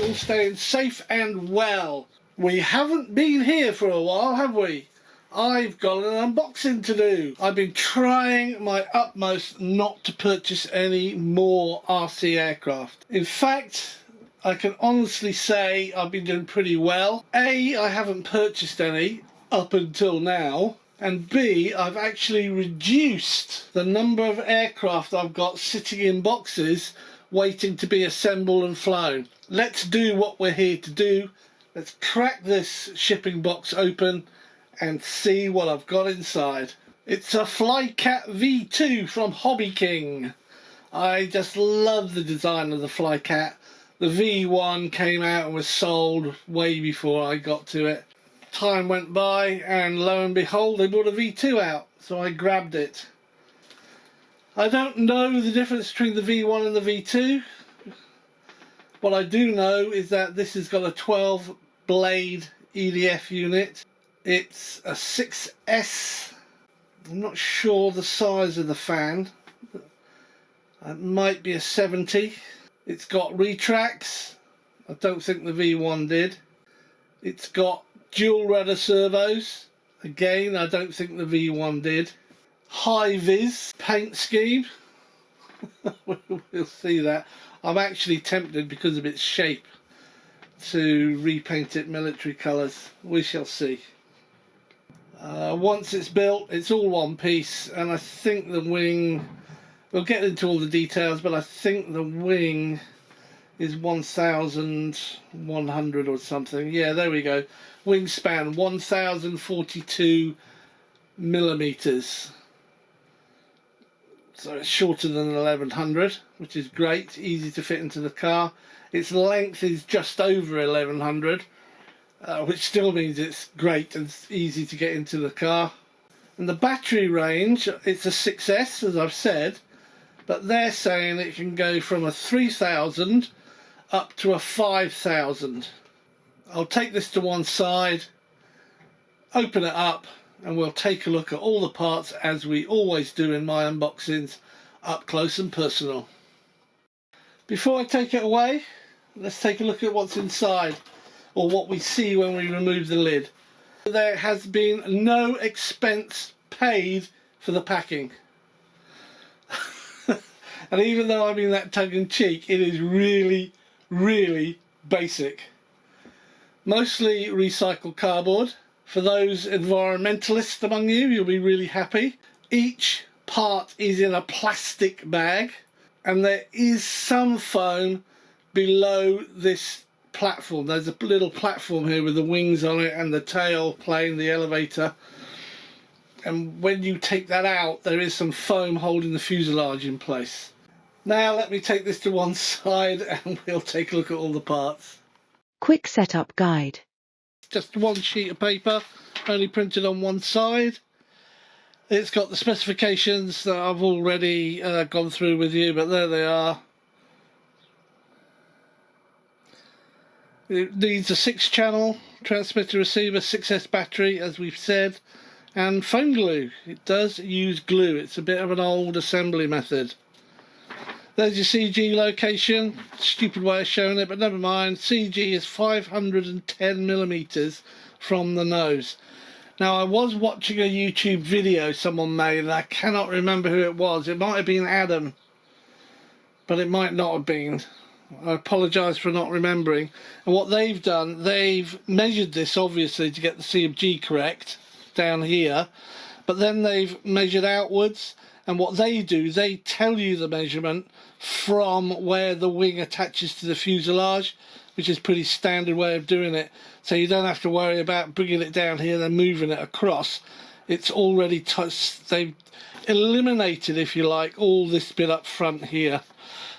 all staying safe and well. We haven't been here for a while, have we? I've got an unboxing to do. I've been trying my utmost not to purchase any more RC aircraft. In fact, I can honestly say I've been doing pretty well. A, I haven't purchased any up until now. And B, I've actually reduced the number of aircraft I've got sitting in boxes waiting to be assembled and flown. Let's do what we're here to do. Let's crack this shipping box open and see what I've got inside. It's a Flycat V2 from Hobby King. I just love the design of the Flycat. The V1 came out and was sold way before I got to it. Time went by and lo and behold they brought a V2 out, so I grabbed it. I don't know the difference between the V1 and the V2. What I do know is that this has got a 12 blade EDF unit. It's a 6S. I'm not sure the size of the fan. It might be a 70. It's got retracts. I don't think the V1 did. It's got dual rudder servos. Again, I don't think the V1 did. High vis paint scheme. We'll see that. I'm actually tempted because of its shape to repaint it military colours. We shall see. Once it's built, it's all one piece, and I think the wing, we'll get into all the details, but I think the wing is 1,100 or something. Yeah, there we go. Wingspan 1,042 millimeters. So it's shorter than 1,100, which is great, easy to fit into the car. Its length is just over 1,100, which still means it's great and easy to get into the car. And the battery range, it's a 6S, as I've said, but they're saying it can go from a 3,000 up to a 5,000. I'll take this to one side, open it up, and we'll take a look at all the parts as we always do in my unboxings, up close and personal. Before I take it away, let's take a look at what's inside, or what we see when we remove the lid. There has been no expense paid for the packing. And even though I mean that tongue-in-cheek, it is really, really basic. Mostly recycled cardboard. For those environmentalists among you, you'll be really happy. Each part is in a plastic bag, and there is some foam below this platform. There's a little platform here with the wings on it and the tail plane, the elevator. And when you take that out, there is some foam holding the fuselage in place. Now let me take this to one side and we'll take a look at all the parts. Quick setup guide. Just one sheet of paper, only printed on one side. It's got the specifications that I've already gone through with you, but there they are. It needs a 6-channel transmitter receiver, 6S battery, as we've said, and foam glue. It does use glue. It's a bit of an old assembly method. There's your CG location. Stupid way of showing it, but never mind. CG is 510 millimeters from the nose. Now, I was watching a YouTube video someone made, and I cannot remember who it was. It might have been Adam, but it might not have been. I apologise for not remembering. And what they've done, they've measured this, obviously, to get the CG correct down here, but then they've measured outwards. And what they do, they tell you the measurement from where the wing attaches to the fuselage, which is a pretty standard way of doing it. So you don't have to worry about bringing it down here and moving it across. It's already they've eliminated, if you like, all this bit up front here.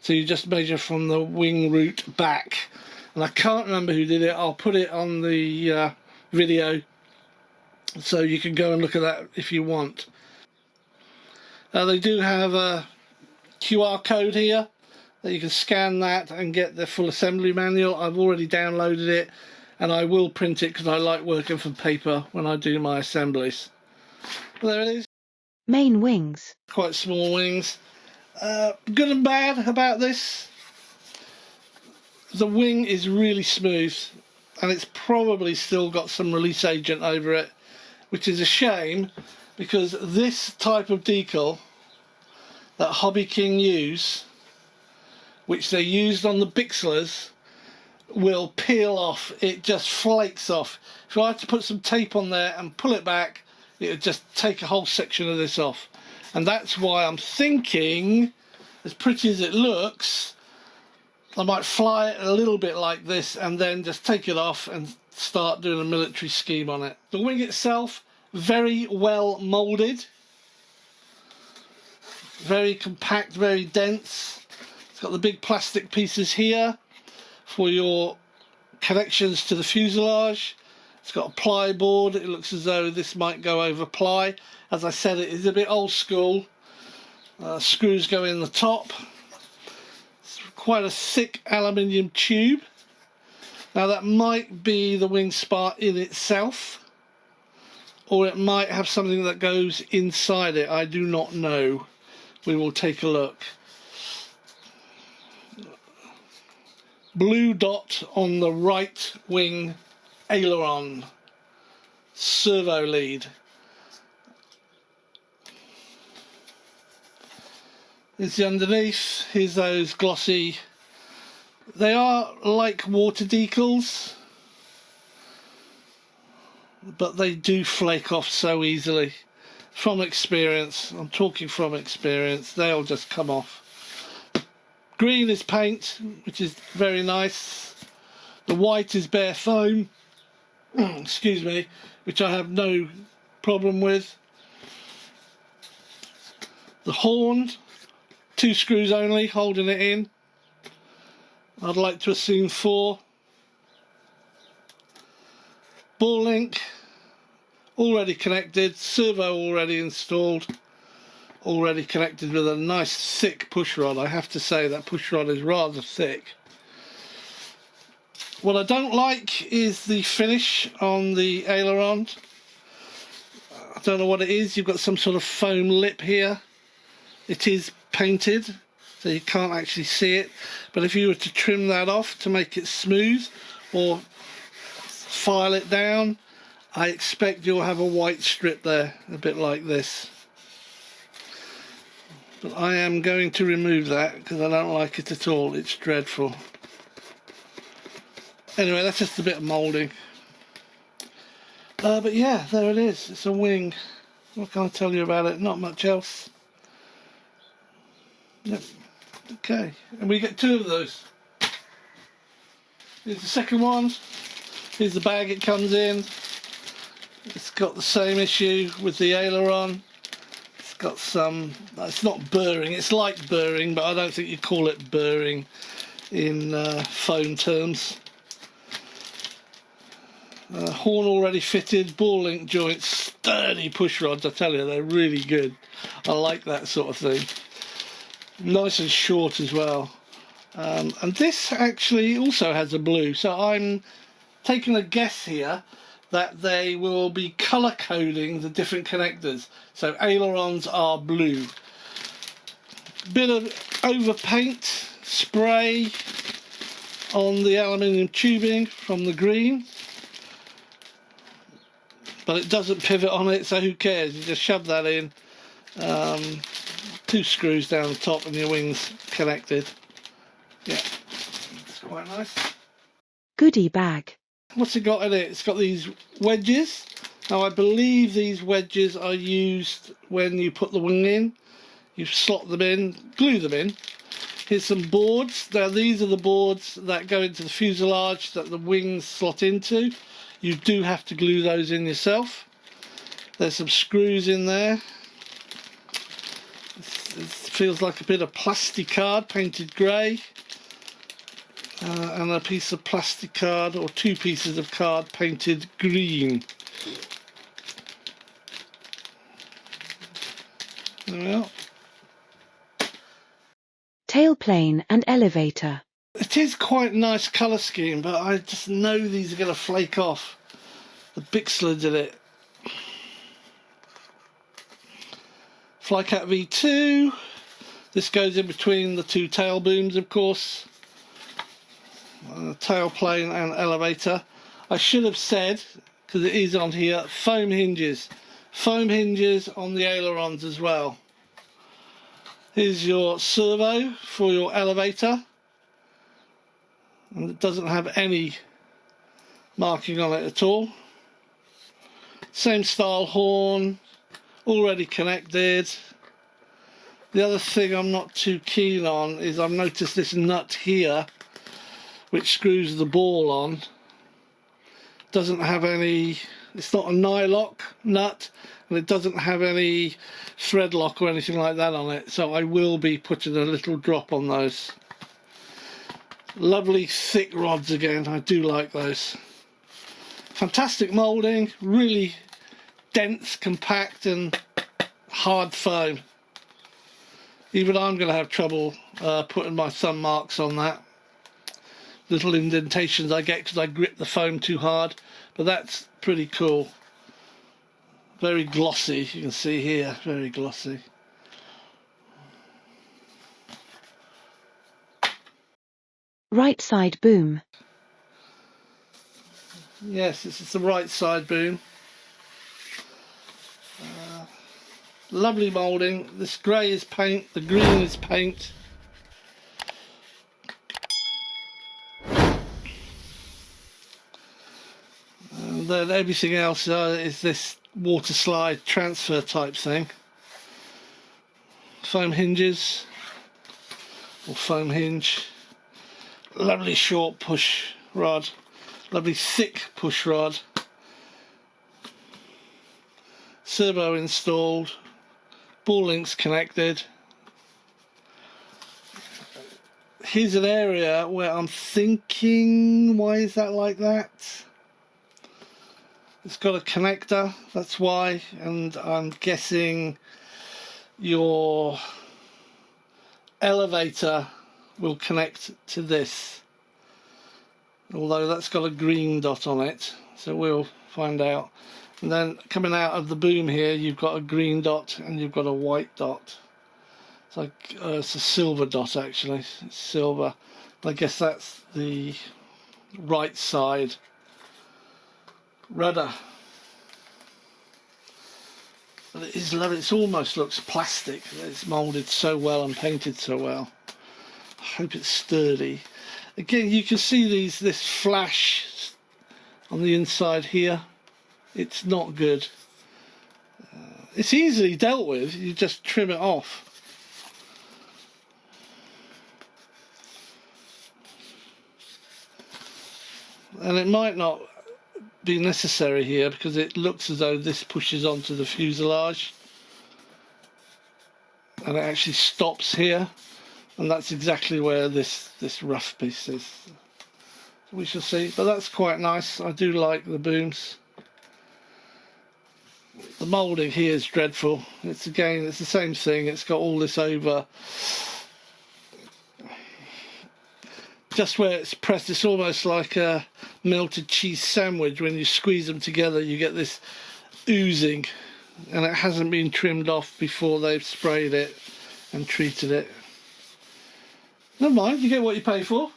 So you just measure from the wing root back. And I can't remember who did it. I'll put it on the video so you can go and look at that if you want. They do have a QR code here that you can scan that and get the full assembly manual. I've already downloaded it, and I will print it because I like working from paper when I do my assemblies. Well, there it is. Main wings. Quite small wings. Good and bad about this. The wing is really smooth, and it's probably still got some release agent over it, which is a shame, because this type of decal that Hobby King use, which they used on the Bixlers, will peel off. It just flakes off. If I had to put some tape on there and pull it back, it would just take a whole section of this off. And that's why I'm thinking, as pretty as it looks, I might fly it a little bit like this and then just take it off and start doing a military scheme on it. The wing itself, very well moulded, very compact, very dense. It's got the big plastic pieces here for your connections to the fuselage. It's got a ply board. It looks as though this might go over ply. As I said, it is a bit old school. Screws go in the top. It's quite a thick aluminium tube. Now that might be the wing spar in itself, or it might have something that goes inside it. I do not know. We will take a look. Blue dot on the right wing aileron, servo lead. Here's the underneath. Here's those glossy. They are like water decals, but they do flake off so easily. From experience, I'm talking from experience, they'll just come off. Green is paint, which is very nice. The white is bare foam, excuse me, which I have no problem with. The horn, 2 screws only holding it in. I'd like to assume 4. Ball link, already connected, servo already installed, already connected with a nice thick push rod. I have to say that push rod is rather thick. What I don't like is the finish on the aileron. I don't know what it is. You've got some sort of foam lip here. It is painted, so you can't actually see it. But if you were to trim that off to make it smooth or file it down, I expect you'll have a white strip there, a bit like this. But I am going to remove that because I don't like it at all. It's dreadful. Anyway, that's just a bit of moulding. But yeah, there it is. It's a wing. What can I tell you about it? Not much else. Yep. Okay, and we get 2 of those. Here's the second one. Here's the bag it comes in. It's got the same issue with the aileron. It's got some, it's not burring, it's like burring, but I don't think you call it burring in foam terms. Horn already fitted, ball link joints, sturdy push rods, I tell you, they're really good. I like that sort of thing. Nice and short as well. And this actually also has a blue, so I'm taking a guess here that they will be colour coding the different connectors. So ailerons are blue. Bit of overpaint spray on the aluminium tubing from the green, but it doesn't pivot on it, so who cares? You just shove that in. 2 screws down the top and your wing's connected. Yeah, it's quite nice. Goodie bag. What's it got in it? It's got these wedges. Now I believe these wedges are used when you put the wing in. You slot them in, glue them in. Here's some boards. Now these are the boards that go into the fuselage that the wings slot into. You do have to glue those in yourself. There's some screws in there. It feels like a bit of plastic card painted grey. And a piece of plastic card, or 2 pieces of card painted green. Well, Tailplane and elevator. it is quite a nice colour scheme, but I just know these are going to flake off. The Bixler did it. Flycat V2. This goes in between the 2 tail booms, of course. tailplane and elevator. I should have said, because it is on here, foam hinges. Foam hinges on the ailerons as well. Here's your servo for your elevator, and it doesn't have any marking on it at all. Same style horn, already connected. The other thing I'm not too keen on is I've noticed this nut here, which screws the ball on. Doesn't have any, it's not a nylock nut, and it doesn't have any thread lock or anything like that on it, so I will be putting a little drop on those. Lovely thick rods again, I do like those. Fantastic moulding, really dense, compact and hard foam. Even I'm going to have trouble putting my thumb marks on that. Little indentations I get because I grip the foam too hard, but that's pretty cool. Very glossy, you can see here, very glossy. Right side boom. Yes, this is the right side boom. Lovely moulding. This grey is paint, the green is paint. And then everything else is this water slide transfer type thing. Foam hinges, or foam hinge. Lovely short push rod, lovely thick push rod. Servo installed, ball links connected. Here's an area where I'm thinking, why is that like that? It's got a connector, that's why, and I'm guessing your elevator will connect to this, although that's got a green dot on it, so we'll find out. And then coming out of the boom here, you've got a green dot and you've got a white dot. It's like it's a silver dot actually, it's silver. I guess that's the right side rudder. But it is lovely. It almost looks plastic. It's moulded so well and painted so well. I hope it's sturdy. Again, you can see this flash on the inside here. It's not good. It's easily dealt with. You just trim it off. And it might not be necessary here because it looks as though this pushes onto the fuselage and it actually stops here, and that's exactly where this rough piece is. We shall see, but that's quite nice. I do like the booms. The moulding here is dreadful. It's the same thing. It's got all this over. Just where it's pressed, it's almost like a melted cheese sandwich. When you squeeze them together, you get this oozing, and it hasn't been trimmed off before they've sprayed it and treated it. Never mind, you get what you pay for.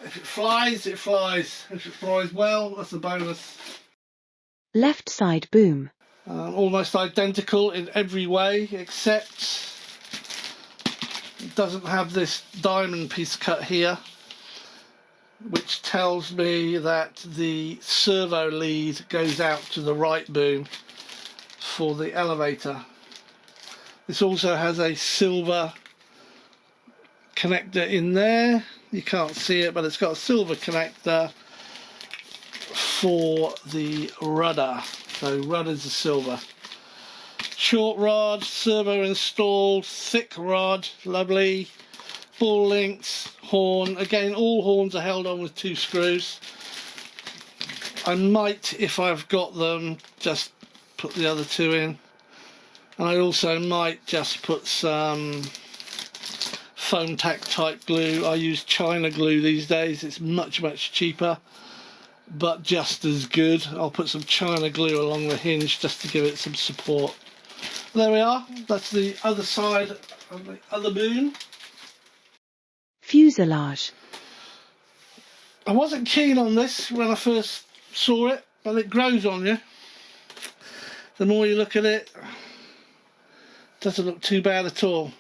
If it flies, it flies. If it flies well, that's a bonus. Left side boom. Almost identical in every way, except it doesn't have this diamond piece cut here, which tells me that the servo lead goes out to the right boom for the elevator. This also has a silver connector in there. You can't see it, but it's got a silver connector for the rudder. So rudders are silver. Short rod, servo installed, thick rod, lovely. Ball links, horn. Again, all horns are held on with 2 screws. I might, if I've got them, just put the other 2 in. And I also might just put some foam tack type glue. I use China glue these days. It's much cheaper, but just as good. I'll put some China glue along the hinge just to give it some support. There we are. That's the other side of the other boom. Fuselage. I wasn't keen on this when I first saw it, but it grows on you. The more you look at it, doesn't look too bad at all.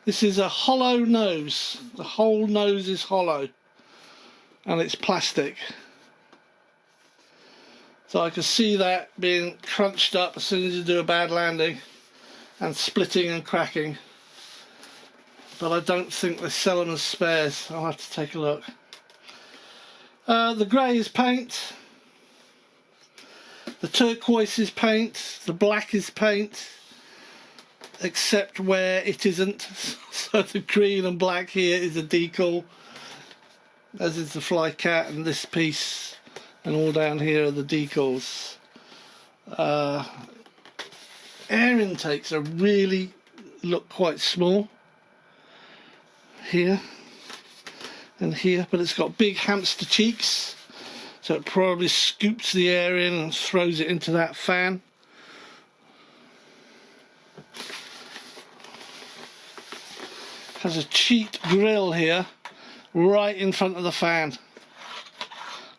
This is a hollow nose. The whole nose is hollow and it's plastic. So I can see that being crunched up as soon as you do a bad landing and splitting and cracking. But I don't think they sell them as spares. I'll have to take a look. The grey is paint. The turquoise is paint. The black is paint. Except where it isn't. So the green and black here is a decal, as is the Flycat, and this piece and all down here are the decals. Air intakes are really look quite small here and here, but it's got big hamster cheeks, so it probably scoops the air in and throws it into that fan. Has a cheat grill here right in front of the fan.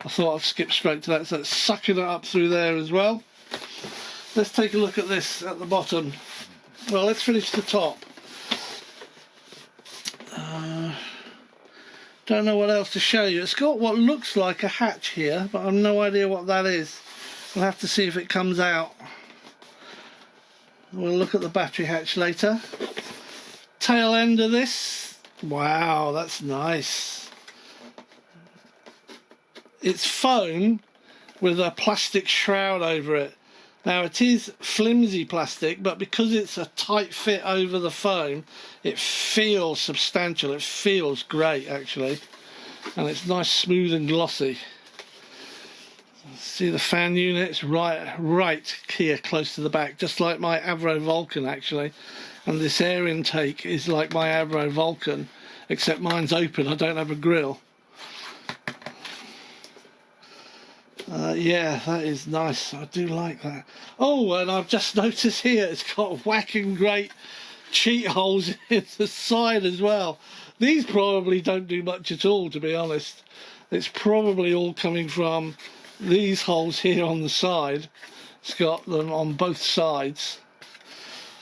I thought I'd skip straight to that, so it's sucking it up through there as well. Let's take a look at this at the bottom. Well, let's finish the top. Don't know what else to show you. It's got what looks like a hatch here, but I've no idea what that is. We'll have to see if it comes out. We'll look at the battery hatch later. Tail end of this. Wow, that's nice. It's foam with a plastic shroud over it. Now it is flimsy plastic, but because it's a tight fit over the foam, it feels substantial. It feels great actually, and it's nice, smooth and glossy. See the fan units right here close to the back, just like my Avro Vulcan actually. And this air intake is like my Avro Vulcan, except mine's open. I don't have a grill. Yeah, that is nice. I do like that. Oh, and I've just noticed here it's got whacking great cheat holes in the side as well. These probably don't do much at all, to be honest. It's probably all coming from these holes here on the side. It's got them on both sides,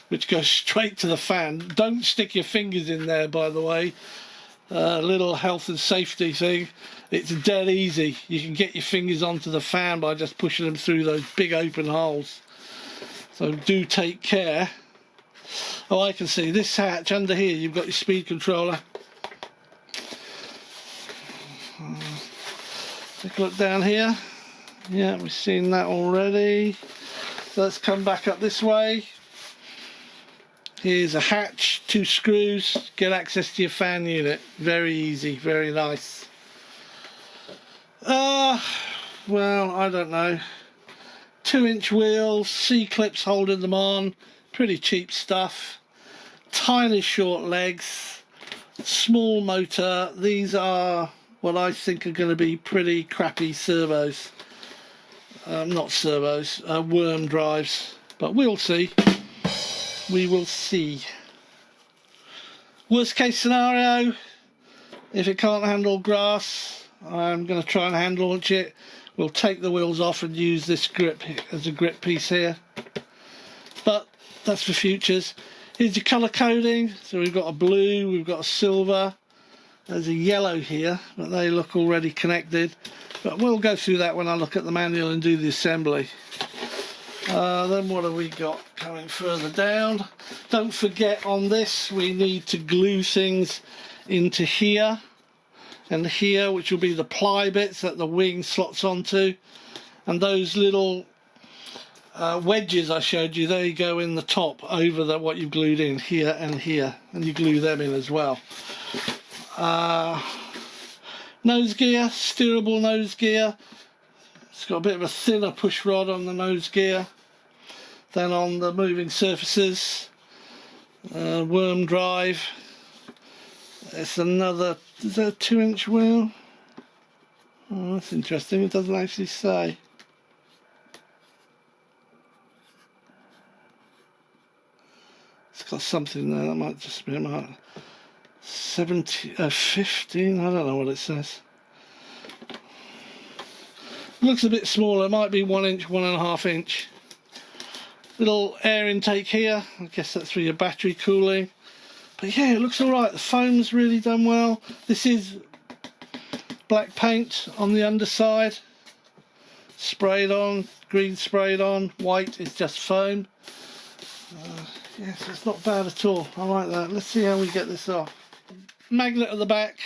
which goes straight to the fan. Don't stick your fingers in there, by the way. Little health and safety thing. It's dead easy. You can get your fingers onto the fan by just pushing them through those big open holes. So do take care. Oh, I can see this hatch under here. You've got your speed controller. Take a look down here. Yeah, we've seen that already. So let's come back up this way. Here's a hatch, 2 screws, get access to your fan unit. Very easy, very nice. Well, I don't know. 2-inch wheels, C-clips holding them on. Pretty cheap stuff. Tiny short legs. Small motor. These are what I think are going to be pretty crappy servos. Not servos, worm drives. But we'll see. We will see. Worst case scenario, if it can't handle grass, I'm going to try and hand launch it. We'll take the wheels off and use this grip as a grip piece here. But that's for futures. Here's your colour coding. So we've got a blue, we've got a silver. There's a yellow here, but they look already connected. But we'll go through that when I look at the manual and do the assembly. Then what have we got coming further down? Don't forget on this we need to glue things into here and here, which will be the ply bits that the wing slots onto, and those little wedges I showed you, they go in the top over what you've glued in here, and you glue them in as well. Nose gear, steerable nose gear. It's got a bit of a thinner push rod on the nose gear than on the moving surfaces. Worm drive. It's another, is that a 2-inch wheel? Oh, that's interesting, it doesn't actually say. It's got something there, that might just be about 15, I don't know what it says. Looks a bit smaller, might be 1 inch, 1.5 inch. Little air intake here, I guess that's for your battery cooling. But yeah, it looks alright, the foam's really done well. This is black paint on the underside, sprayed on, green sprayed on, white is just foam. Yes, it's not bad at all, I like that. Let's see how we get this off. Magnet at the back,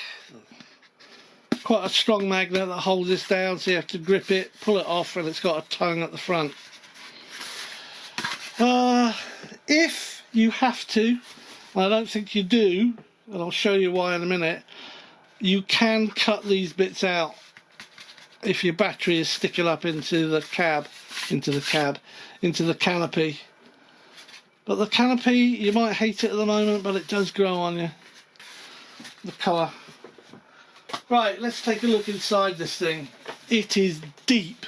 quite a strong magnet that holds this down, so you have to grip it, pull it off, and it's got a tongue at the front. If you have to, and I don't think you do, and I'll show you why in a minute, you can cut these bits out if your battery is sticking up into the canopy. But the canopy, you might hate it at the moment, but it does grow on you, the colour. Right, let's take a look inside this thing. It is deep.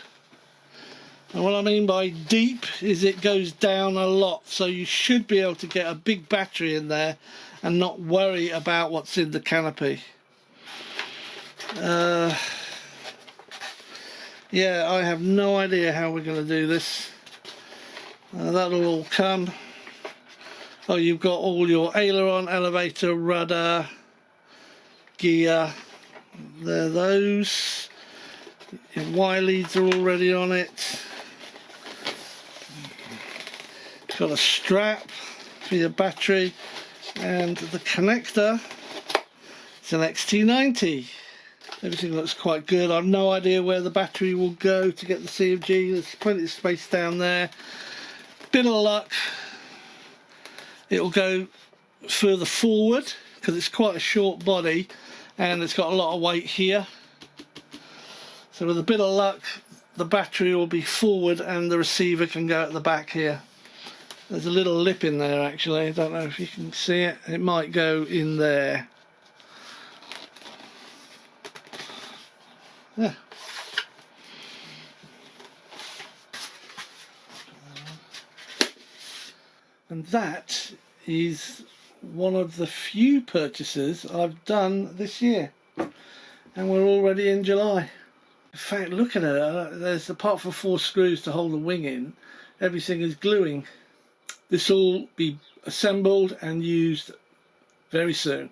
And what I mean by deep is it goes down a lot, so you should be able to get a big battery in there and not worry about what's in the canopy. Yeah, I have no idea how we're going to do this. That'll all come. Oh, you've got all your aileron, elevator, rudder, gear. There, those. Your Y leads are already on it. Got a strap for your battery, and the connector. It's an XT90. Everything looks quite good. I've no idea where the battery will go to get the CMG. There's plenty of space down there. Bit of luck, it'll go further forward because it's quite a short body and it's got a lot of weight here. So with a bit of luck, the battery will be forward and the receiver can go at the back here. There's a little lip in there actually, I don't know if you can see it. It might go in there. Yeah. And that is one of the few purchases I've done this year. And we're already in July. In fact, look at it, there's, apart from 4 screws to hold the wing in, everything is gluing. This will be assembled and used very soon.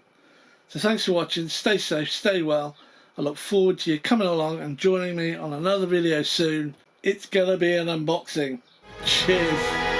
So thanks for watching, stay safe, stay well. I look forward to you coming along and joining me on another video soon. It's gonna be an unboxing. Cheers.